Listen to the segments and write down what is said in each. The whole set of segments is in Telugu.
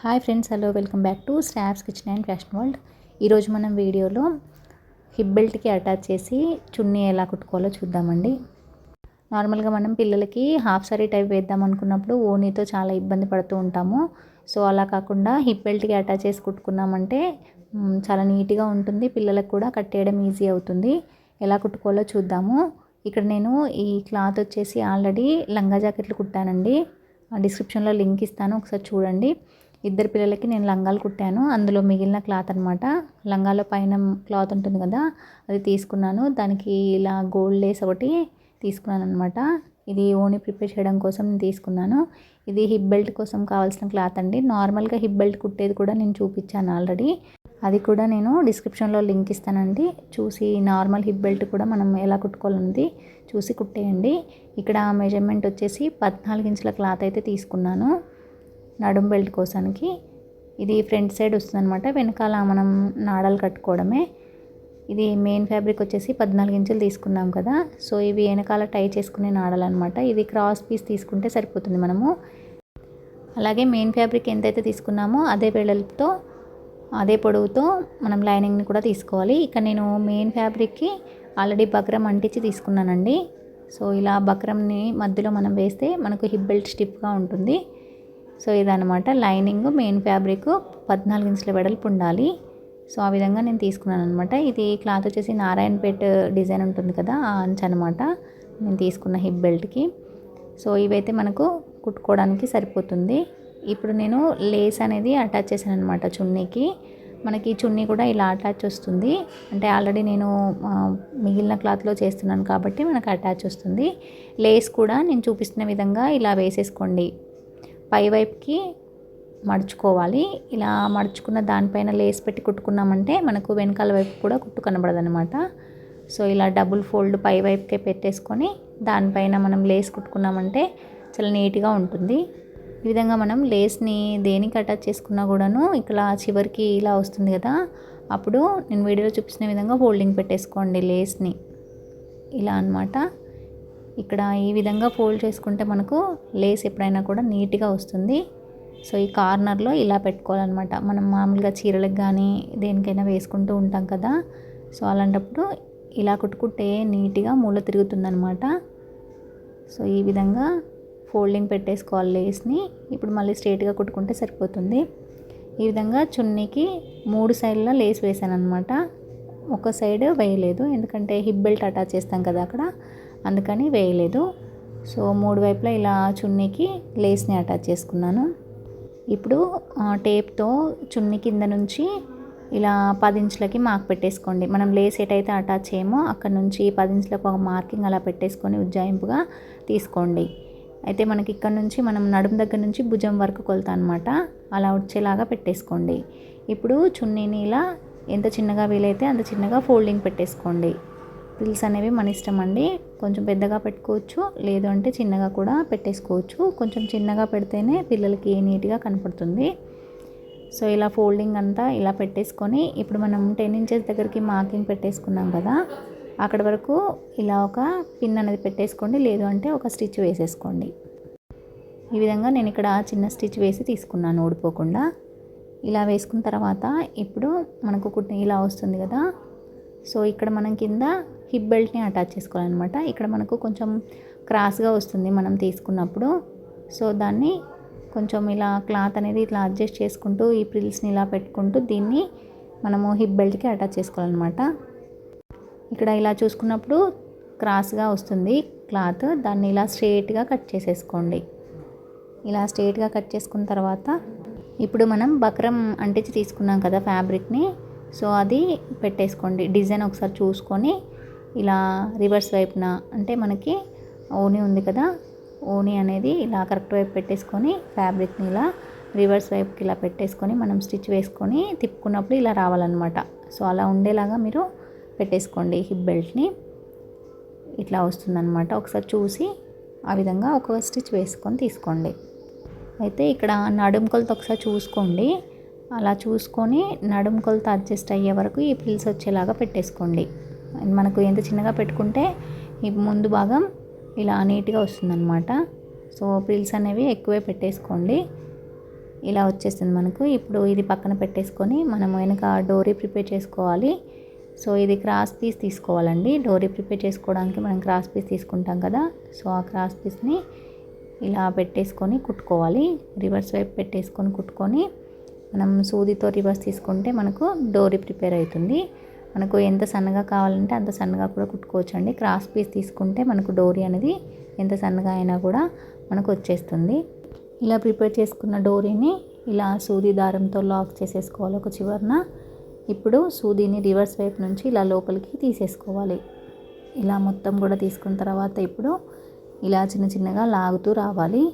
Hi friends, hello, welcome back to Shravs kitchen and fashion world. ఈరోజు మనం వీడియోలో హిప్ బెల్ట్కి అటాచ్ చేసి చున్నీ ఎలా కుట్టుకోవాలో చూద్దామండి. నార్మల్గా మనం పిల్లలకి హాఫ్ సారీ టైప్ వేద్దాం అనుకున్నప్పుడు ఓనీతో చాలా ఇబ్బంది పడుతూ ఉంటాము. సో అలా కాకుండా హిప్ బెల్ట్కి అటాచ్ చేసి కుట్టుకున్నామంటే చాలా నీట్గా ఉంటుంది. పిల్లలకు కూడా కట్టేయడం ఈజీ అవుతుంది. ఎలా కుట్టుకోవాలో చూద్దాము. ఇక్కడ నేను ఈ క్లాత్ వచ్చేసి ఆల్రెడీ లంగా జాకెట్లు కుట్టానండి. డిస్క్రిప్షన్లో లింక్ ఇస్తాను, ఒకసారి చూడండి. ఇద్దరు పిల్లలకి నేను లంగాలు కుట్టాను. అందులో మిగిలిన క్లాత్ అనమాట. లంగాలో పైన క్లాత్ ఉంటుంది కదా, అది తీసుకున్నాను. దానికి ఇలా గోల్డ్ లేస్ ఒకటి తీసుకున్నాను అనమాట. ఇది ఓని ప్రిపేర్ చేయడం కోసం నేను తీసుకున్నాను. ఇది హిప్ బెల్ట్ కోసం కావాల్సిన క్లాత్ అండి. నార్మల్గా హిప్ బెల్ట్ కుట్టేది కూడా నేను చూపించాను ఆల్రెడీ. అది కూడా నేను డిస్క్రిప్షన్లో లింక్ ఇస్తానండి. చూసి నార్మల్ హిప్ బెల్ట్ కూడా మనం ఎలా కుట్టుకోవాలన్నది చూసి కుట్టేయండి. ఇక్కడ మెజర్మెంట్ వచ్చేసి 14 ఇంచుల క్లాత్ అయితే తీసుకున్నాను నడుం బెల్ట్ కోసానికి. ఇది ఫ్రంట్ సైడ్ వస్తుంది అనమాట. వెనకాల మనం నాడాలు కట్టుకోవడమే. ఇది మెయిన్ ఫ్యాబ్రిక్ వచ్చేసి 14 ఇంచులు తీసుకున్నాం కదా. సో ఇవి వెనకాల టై చేసుకునే నాడాలు అనమాట. ఇది క్రాస్ పీస్ తీసుకుంటే సరిపోతుంది మనము. అలాగే మెయిన్ ఫ్యాబ్రిక్ ఎంతైతే తీసుకున్నామో అదే వెడల్పుతో అదే పొడవుతో మనం లైనింగ్ని కూడా తీసుకోవాలి. ఇక్కడ నేను మెయిన్ ఫ్యాబ్రిక్కి ఆల్రెడీ బక్రం అంటించి తీసుకున్నానండి. సో ఇలా బక్రంని మధ్యలో మనం వేస్తే మనకు హిప్ బెల్ట్ స్టిఫ్గా ఉంటుంది. సో ఇదనమాట లైనింగ్. మెయిన్ ఫ్యాబ్రిక్ 14 ఇంచుల వెడల్పు ఉండాలి. సో ఆ విధంగా నేను తీసుకున్నాను అనమాట. ఇది క్లాత్ వచ్చేసి నారాయణపేట్ డిజైన్ ఉంటుంది కదా, ఆ అంచు అనమాట నేను తీసుకున్న హిప్ బెల్ట్కి. సో ఇవైతే మనకు కుట్టుకోవడానికి సరిపోతుంది. ఇప్పుడు నేను లేస్ అనేది అటాచ్ చేశాను అనమాట చున్నీకి. మనకి చున్నీ కూడా ఇలా అటాచ్ వస్తుంది. అంటే ఆల్రెడీ నేను మిగిలిన క్లాత్లో చేస్తున్నాను కాబట్టి మనకు అటాచ్ వస్తుంది. లేస్ కూడా నేను చూపిస్తున్న విధంగా ఇలా వేసేసుకోండి. పై వైపుకి మడుచుకోవాలి. ఇలా మడుచుకున్న దానిపైన లేస్ పెట్టి కుట్టుకున్నామంటే మనకు వెనకాల వైపు కూడా కుట్టు కనబడదు అనమాట. సో ఇలా డబుల్ ఫోల్డ్ పై వైపుకే పెట్టేసుకొని దానిపైన మనం లేస్ కుట్టుకున్నామంటే చాలా నీట్గా ఉంటుంది. ఈ విధంగా మనం లేస్ని దేనికి అటాచ్ చేసుకున్నా కూడాను ఇక్కడ చివరికి ఇలా వస్తుంది కదా, అప్పుడు నేను వీడియోలో చూపించిన విధంగా ఫోల్డింగ్ పెట్టేసుకోండి లేస్ని. ఇలా అన్నమాట. ఇక్కడ ఈ విధంగా ఫోల్డ్ చేసుకుంటే మనకు లేస్ ఎప్పుడైనా కూడా నీట్గా వస్తుంది. సో ఈ కార్నర్లో ఇలా పెట్టుకోవాలన్నమాట. మనం మామూలుగా చీరలకు కానీ దేనికైనా వేసుకుంటూ ఉంటాం కదా. సో అలాంటప్పుడు ఇలా కుట్టుకుంటే నీట్గా మూల తిరుగుతుందనమాట. సో ఈ విధంగా ఫోల్డింగ్ పెట్టేసుకోవాలి లేస్ని. ఇప్పుడు మళ్ళీ స్ట్రైట్గా కుట్టుకుంటే సరిపోతుంది. ఈ విధంగా చున్నీకి 3 సైడ్ల లేస్ వేసాను అనమాట. ఒక సైడ్ వేయలేదు, ఎందుకంటే హిప్ బెల్ట్ అటాచ్ చేస్తాం కదా అక్కడ, అందుకని వేయలేదు. సో 3 వైపులా ఇలా చున్నీకి లేస్ని అటాచ్ చేసుకున్నాను. ఇప్పుడు టేప్తో చున్నీ కింద నుంచి ఇలా 10 ఇంచులకి మార్క్ పెట్టేసుకోండి. మనం లేస్ ఎటైతే అటాచ్ చేయమో అక్కడ నుంచి 10 ఇంచులకు ఒక మార్కింగ్ అలా పెట్టేసుకొని ఉజ్జాయింపుగా తీసుకోండి. అయితే మనకి ఇక్కడ నుంచి మనం నడుం దగ్గర నుంచి భుజం వరకు కొలత అనమాట, అలా వచ్చేలాగా పెట్టేసుకోండి. ఇప్పుడు చున్నీని ఇలా ఎంత చిన్నగా వీలైతే అంత చిన్నగా ఫోల్డింగ్ పెట్టేసుకోండి. ఫ్రిల్స్ అనేవి మన ఇష్టం అండి. కొంచెం పెద్దగా పెట్టుకోవచ్చు, లేదు అంటే చిన్నగా కూడా పెట్టేసుకోవచ్చు. కొంచెం చిన్నగా పెడితేనే పిల్లలకి నీట్గా కనపడుతుంది. సో ఇలా ఫోల్డింగ్ అంతా ఇలా పెట్టేసుకొని ఇప్పుడు మనం 10 ఇంచెస్ దగ్గరికి మార్కింగ్ పెట్టేసుకున్నాం కదా, అక్కడ వరకు ఇలా ఒక పిన్ అనేది పెట్టేసుకోండి, లేదు అంటే ఒక స్టిచ్ వేసేసుకోండి. ఈ విధంగా నేను ఇక్కడ చిన్న స్టిచ్ వేసి తీసుకున్నాను ఊడిపోకుండా. ఇలా వేసుకున్న తర్వాత ఇప్పుడు మనకు కుట్టి ఇలా వస్తుంది కదా. సో ఇక్కడ మనం కింద హిప్ బెల్ట్ని అటాచ్ చేసుకోవాలన్నమాట. ఇక్కడ మనకు కొంచెం క్రాస్గా వస్తుంది మనం తీసుకున్నప్పుడు. సో దాన్ని కొంచెం ఇలా క్లాత్ అనేది ఇట్లా అడ్జస్ట్ చేసుకుంటూ ఈ ప్రిల్స్ని ఇలా పెట్టుకుంటూ దీన్ని మనము హిప్ బెల్ట్కి అటాచ్ చేసుకోవాలన్నమాట. ఇక్కడ ఇలా చూసుకున్నప్పుడు క్రాస్గా వస్తుంది క్లాత్, దాన్ని ఇలా స్ట్రైట్గా కట్ చేసేసుకోండి. ఇలా స్ట్రైట్గా కట్ చేసుకున్న తర్వాత ఇప్పుడు మనం బక్రం అంటించి తీసుకున్నాం కదా ఫ్యాబ్రిక్ని, సో అది పెట్టేసుకోండి. డిజైన్ ఒకసారి చూసుకొని ఇలా రివర్స్ వైపున, అంటే మనకి ఓని ఉంది కదా, ఓని అనేది ఇలా కరెక్ట్ వైపు పెట్టేసుకొని ఫ్యాబ్రిక్ని ఇలా రివర్స్ వైపుకి ఇలా పెట్టేసుకొని మనం స్టిచ్ వేసుకొని తిప్పుకున్నప్పుడు ఇలా రావాలన్నమాట. సో అలా ఉండేలాగా మీరు పెట్టేసుకోండి హిప్ బెల్ట్ని. ఇట్లా వస్తుందన్నమాట. ఒకసారి చూసి ఆ విధంగా ఒక స్టిచ్ వేసుకొని తీసుకోండి. అయితే ఇక్కడ నడుం కొలత ఒకసారి చూసుకోండి. అలా చూసుకొని నడుం కొలత అడ్జస్ట్ అయ్యే వరకు ఈ ఫ్రిల్స్ వచ్చేలాగా పెట్టేసుకోండి. మనకు ఎంత చిన్నగా పెట్టుకుంటే ఈ ముందు భాగం ఇలా నీట్గా వస్తుందన్నమాట. సో ఫ్రిల్స్ అనేవి ఎక్కువే పెట్టేసుకోండి. ఇలా వచ్చేస్తుంది మనకు. ఇప్పుడు ఇది పక్కన పెట్టేసుకొని మనం వెనక డోరీ ప్రిపేర్ చేసుకోవాలి. సో ఇది క్రాస్ పీస్ తీసుకోవాలండి. డోరీ ప్రిపేర్ చేసుకోవడానికి మనం క్రాస్ పీస్ తీసుకుంటాం కదా, సో ఆ క్రాస్ పీస్ని ఇలా పెట్టేసుకొని కుట్టుకోవాలి. రివర్స్ వైపు పెట్టేసుకొని కుట్టుకొని మనం సూదితో రివర్స్ తీసుకుంటే మనకు డోరీ ప్రిపేర్ అవుతుంది. మనకు ఎంత సన్నగా కావాలంటే అంత సన్నగా కూడా కుట్టుకోవచ్చు అండి. క్రాస్ పీస్ తీసుకుంటే మనకు డోరీ అనేది ఎంత సన్నగా అయినా కూడా మనకు వచ్చేస్తుంది. ఇలా ప్రిపేర్ చేసుకున్న డోరీని ఇలా సూది దారంతో లాక్ చేసేసుకోవాలి ఒక చివరన. ఇప్పుడు సూదిని రివర్స్ వైపు నుంచి ఇలా లోపలికి తీసేసుకోవాలి. ఇలా మొత్తం కూడా తీసుకున్న తర్వాత ఇప్పుడు ఇలా చిన్న చిన్నగా లాగుతూ రావాలి.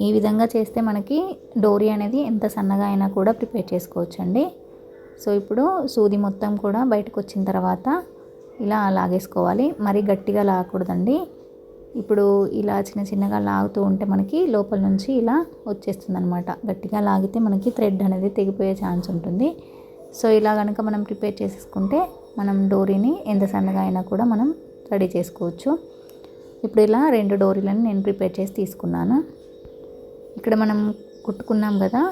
ఈ విధంగా చేస్తే మనకి డోరీ అనేది ఎంత సన్నగా అయినా కూడా ప్రిపేర్ చేసుకోవచ్చు అండి. సో ఇప్పుడు సూది మొత్తం కూడా బయటకు వచ్చిన తర్వాత ఇలా లాగేసుకోవాలి. మరి గట్టిగా లాగకూడదండి. ఇప్పుడు ఇలా చిన్న చిన్నగా లాగుతూ ఉంటే మనకి లోపల నుంచి ఇలా వచ్చేస్తుంది అనమాట. గట్టిగా లాగితే మనకి థ్రెడ్ అనేది తెగిపోయే ఛాన్స్ ఉంటుంది. సో ఇలా కనుక మనం ప్రిపేర్ చేసేసుకుంటే మనం డోరీని ఎంత సన్నగా అయినా కూడా మనం రెడీ చేసుకోవచ్చు. ఇప్పుడు ఇలా 2 డోరీలను నేను ప్రిపేర్ చేసి తీసుకున్నాను. ఇక్కడ మనం కుట్టుకున్నాం కదా,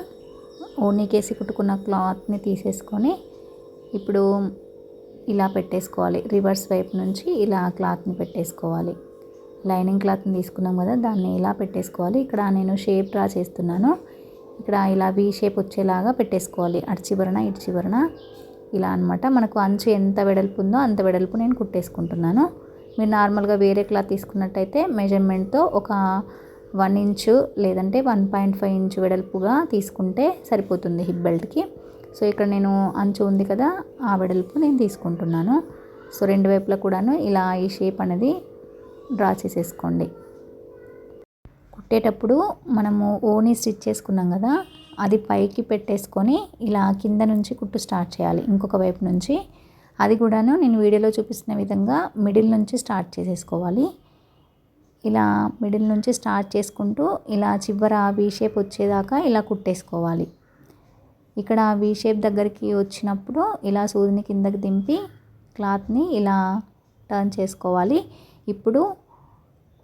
ఓనీకేసి కుట్టుకున్న క్లాత్ని తీసేసుకొని ఇప్పుడు ఇలా పెట్టేసుకోవాలి. రివర్స్ వైపు నుంచి ఇలా క్లాత్ని పెట్టేసుకోవాలి. లైనింగ్ క్లాత్ని తీసుకున్నాం కదా, దాన్ని ఇలా పెట్టేసుకోవాలి. ఇక్కడ నేను షేప్ డ్రా చేస్తున్నాను. ఇక్కడ ఇలా వీ షేప్ వచ్చేలాగా పెట్టేసుకోవాలి. అటు చివరన ఇటు చివరన ఇలా అనమాట. మనకు అంచు ఎంత వెడల్పు ఉందో అంత వెడల్పు నేను కుట్టేసుకుంటున్నాను. మీరు నార్మల్గా వేరే క్లాత్ తీసుకున్నట్టయితే మెజర్మెంట్తో ఒక 1 ఇంచు లేదంటే 1.5 ఇంచు వెడల్పుగా తీసుకుంటే సరిపోతుంది హిప్ బెల్ట్కి. సో ఇక్కడ నేను అంచు ఉంది కదా, ఆ వెడల్పు నేను తీసుకుంటున్నాను. సో 2 వైపులా కూడాను ఇలా ఈ షేప్ అనేది డ్రా చేసేసుకోండి. కుట్టేటప్పుడు మనము ఓనీ స్టిచ్ చేసుకున్నాం కదా, అది పైకి పెట్టేసుకొని ఇలా కింద నుంచి కుట్టు స్టార్ట్ చేయాలి ఇంకొక వైపు నుంచి. అది కూడాను నేను వీడియోలో చూపిస్తున్న విధంగా మిడిల్ నుంచి స్టార్ట్ చేసేసుకోవాలి. ఇలా మిడిల్ నుంచి స్టార్ట్ చేసుకుంటూ ఇలా చివర వీ షేప్ వచ్చేదాకా ఇలా కుట్టేసుకోవాలి. ఇక్కడ వీ షేప్ దగ్గరికి వచ్చినప్పుడు ఇలా సూదిని కిందకి దింపి క్లాత్ని ఇలా టర్న్ చేసుకోవాలి. ఇప్పుడు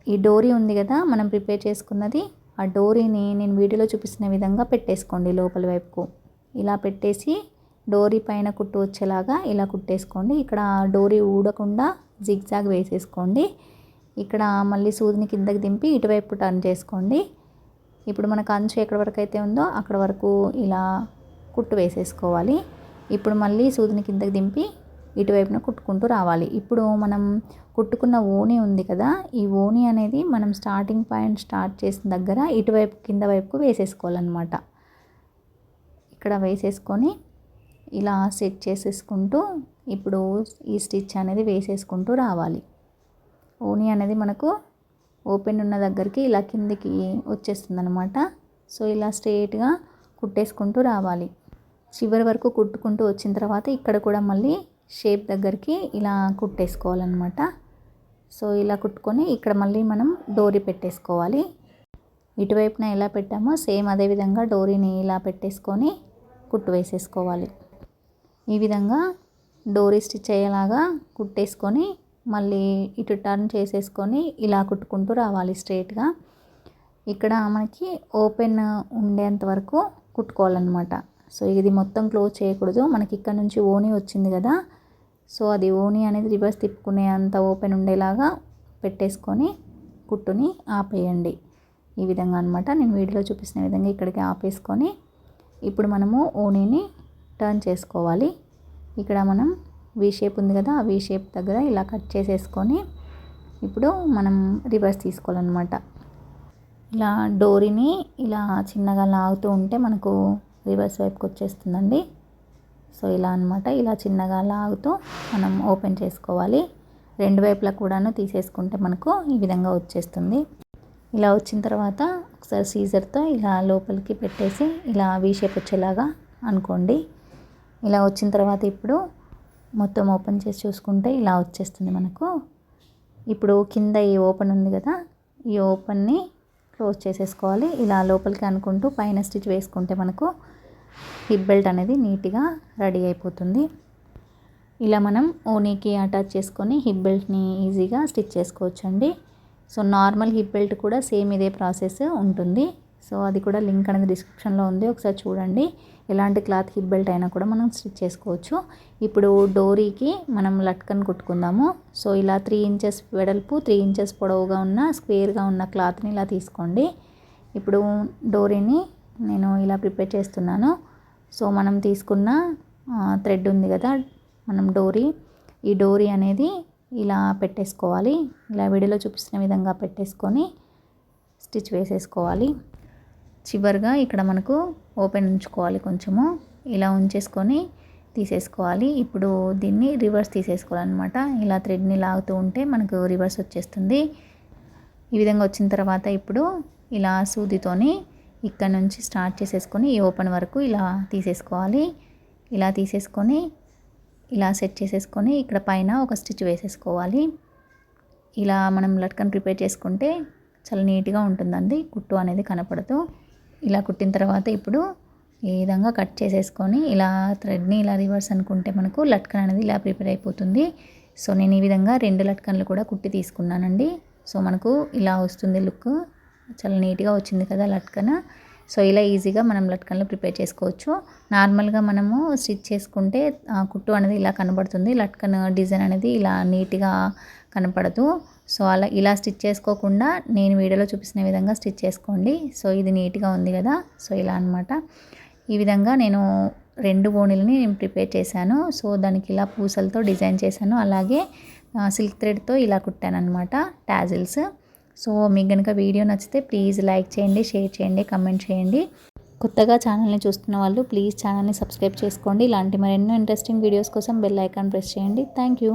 ఈ డోరీ ఉంది కదా మనం ప్రిపేర్ చేసుకున్నది, ఆ డోరీని నేను వీడియోలో చూపిస్తున్న విధంగా పెట్టేసుకోండి లోపల వైపుకు. ఇలా పెట్టేసి డోరీ పైన కుట్టు వచ్చేలాగా ఇలా కుట్టేసుకోండి. ఇక్కడ డోరీ ఊడకుండా జిగ్జాగ్ వేసేసుకోండి. ఇక్కడ మళ్ళీ సూదిని కిందకి దింపి ఇటువైపు టర్న్ చేసుకోండి. ఇప్పుడు మనకు అంచు ఎక్కడి వరకు అయితే ఉందో అక్కడ వరకు ఇలా కుట్టు వేసేసుకోవాలి. ఇప్పుడు మళ్ళీ సూదిని కిందకి దింపి ఇటువైపున కుట్టుకుంటూ రావాలి. ఇప్పుడు మనం కుట్టుకున్న ఓనీ ఉంది కదా, ఈ ఓనీ అనేది మనం స్టార్టింగ్ పాయింట్ స్టార్ట్ చేసిన దగ్గర ఇటువైపు కింద వైపుకు వేసేసుకోవాలన్నమాట. ఇక్కడ వేసేసుకొని ఇలా సెట్ చేసేసుకుంటూ ఇప్పుడు ఈ స్టిచ్ అనేది వేసేసుకుంటూ రావాలి. ఓనీ అనేది మనకు ఓపెన్ ఉన్న దగ్గరికి ఇలా కిందికి వచ్చేస్తుంది అనమాట. సో ఇలా స్ట్రైట్గా కుట్టేసుకుంటూ రావాలి. చివరి వరకు కుట్టుకుంటూ వచ్చిన తర్వాత ఇక్కడ కూడా మళ్ళీ షేప్ దగ్గరికి ఇలా కుట్టేసుకోవాలన్నమాట. సో ఇలా కుట్టుకొని ఇక్కడ మళ్ళీ మనం డోరీ పెట్టేసుకోవాలి. ఇటువైపున ఎలా పెట్టామో సేమ్ అదే విధంగా డోరీని ఇలా పెట్టేసుకొని కుట్టు వేసేసుకోవాలి. ఈ విధంగా డోరీ స్టిచ్ అయ్యేలాగా కుట్టేసుకొని మళ్ళీ ఇటు టర్న్ చేసేసుకొని ఇలా కుట్టుకుంటూ రావాలి స్ట్రైట్గా. ఇక్కడ మనకి ఓపెన్ ఉండేంత వరకు కుట్టుకోవాలన్నమాట. సో ఇది మొత్తం క్లోజ్ చేయకూడదు. మనకి ఇక్కడ నుంచి ఓనీ వచ్చింది కదా, సో అది ఓనీ అనేది రివర్స్ తిప్పుకునే అంత ఓపెన్ ఉండేలాగా పెట్టేసుకొని కుట్టుని ఆపేయండి. ఈ విధంగా అనమాట. నేను వీడియోలో చూపిస్తున్న విధంగా ఇక్కడికి ఆపేసుకొని ఇప్పుడు మనము ఓనీని టర్న్ చేసుకోవాలి. ఇక్కడ మనం వీ షేప్ ఉంది కదా, ఆ వీ షేప్ దగ్గర ఇలా కట్ చేసేసుకొని ఇప్పుడు మనం రివర్స్ తీసుకోవాలన్నమాట. ఇలా డోరీని ఇలా చిన్నగా లాగుతూ ఉంటే మనకు రివర్స్ వైపుకి వచ్చేస్తుందండి. సో ఇలా అనమాట. ఇలా చిన్నగా లాగుతూ మనం ఓపెన్ చేసుకోవాలి. 2 వైపులా కూడాను తీసేసుకుంటే మనకు ఈ విధంగా వచ్చేస్తుంది. ఇలా వచ్చిన తర్వాత ఒకసారి సీజర్తో ఇలా లోపలికి పెట్టేసి ఇలా వీ షేప్ వచ్చేలాగా అనుకోండి. ఇలా వచ్చిన తర్వాత ఇప్పుడు మొత్తం ఓపెన్ చేసి చూసుకుంటే ఇలా వచ్చేస్తుంది మనకు. ఇప్పుడు కింద ఈ ఓపెన్ ఉంది కదా, ఈ ఓపెన్ని క్లోజ్ చేసేసుకోవాలి. ఇలా లోపలికి అనుకుంటూ పైన స్టిచ్ వేసుకుంటే మనకు హిప్ బెల్ట్ అనేది నీట్గా రెడీ అయిపోతుంది. ఇలా మనం ఓనీకి అటాచ్ చేసుకొని హిప్ బెల్ట్ని ఈజీగా స్టిచ్ చేసుకోవచ్చు అండి. సో నార్మల్ హిప్ బెల్ట్ కూడా సేమ్ ఇదే ప్రాసెస్ ఉంటుంది. సో అది కూడా లింక్ అనేది డిస్క్రిప్షన్లో ఉంది, ఒకసారి చూడండి. ఎలాంటి క్లాత్ హిప్ బెల్ట్ అయినా కూడా మనం స్టిచ్ చేసుకోవచ్చు. ఇప్పుడు డోరీకి మనం లట్కన్ కుట్టుకుందాము. సో ఇలా 3 ఇంచెస్ వెడల్పు 3 ఇంచెస్ పొడవుగా ఉన్న స్క్వేర్గా ఉన్న క్లాత్ని ఇలా తీసుకోండి. ఇప్పుడు డోరీని నేను ఇలా ప్రిపేర్ చేస్తున్నాను. సో మనం తీసుకున్న థ్రెడ్ ఉంది కదా, మనం ఈ డోరీ అనేది ఇలా పెట్టేసుకోవాలి. ఇలా వీడియోలో చూపిస్తున్న విధంగా పెట్టేసుకొని స్టిచ్ వేసేసుకోవాలి. చివరిగా ఇక్కడ మనకు ఓపెన్ ఉంచుకోవాలి, కొంచెము ఇలా ఉంచేసుకొని తీసేసుకోవాలి. ఇప్పుడు దీన్ని రివర్స్ తీసేసుకోవాలన్నమాట. ఇలా థ్రెడ్ని లాగుతూ ఉంటే మనకు రివర్స్ వచ్చేస్తుంది. ఈ విధంగా వచ్చిన తర్వాత ఇప్పుడు ఇలా సూదితోని ఇక్కడ నుంచి స్టార్ట్ చేసేసుకొని ఈ ఓపెన్ వరకు ఇలా తీసేసుకోవాలి. ఇలా తీసేసుకొని ఇలా సెట్ చేసేసుకొని ఇక్కడ పైన ఒక స్టిచ్ వేసేసుకోవాలి. ఇలా మనం లట్కన్ ప్రిపేర్ చేసుకుంటే చాలా నీట్గా ఉంటుందండి, కుట్టు అనేది కనపడదు. ఇలా కుట్టిన తర్వాత ఇప్పుడు ఈ విధంగా కట్ చేసేసుకొని ఇలా థ్రెడ్ని ఇలా రివర్స్ అనుకుంటే మనకు లట్కన్ అనేది ఇలా ప్రిపేర్ అయిపోతుంది. సో నేను ఈ విధంగా 2 లట్కన్లు కూడా కుట్టి తీసుకున్నానండి. సో మనకు ఇలా వస్తుంది లుక్, చాలా నీట్గా వచ్చింది కదా లట్కన్. సో ఇలా ఈజీగా మనం లట్కన్లు ప్రిపేర్ చేసుకోవచ్చు. నార్మల్గా మనము స్టిచ్ చేసుకుంటే కుట్టు అనేది ఇలా కనబడుతుంది, లట్కన్ డిజైన్ అనేది ఇలా నీట్గా కనపడదు. సో ఇలా స్టిచ్ చేసుకోకుండా నేను వీడియోలో చూపిస్తున్న విధంగా స్టిచ్ చేసుకోండి. సో ఇది నీట్గా ఉంది కదా. సో ఇలా అనమాట. ఈ విధంగా నేను 2 ఓణీలని నేను ప్రిపేర్ చేశాను. సో దానికి ఇలా పూసలతో డిజైన్ చేశాను, అలాగే సిల్క్ థ్రెడ్తో ఇలా కుట్టాను అనమాట టాజిల్స్. సో మీకు కనుక వీడియో నచ్చితే ప్లీజ్ లైక్ చేయండి, షేర్ చేయండి, కమెంట్ చేయండి. కొత్తగా ఛానల్ని చూస్తున్న వాళ్ళు ప్లీజ్ ఛానల్ని సబ్స్క్రైబ్ చేసుకోండి. ఇలాంటి మరెన్నో ఇంట్రెస్టింగ్ వీడియోస్ కోసం బెల్ ఐకాన్ ప్రెస్ చేయండి. Thank you.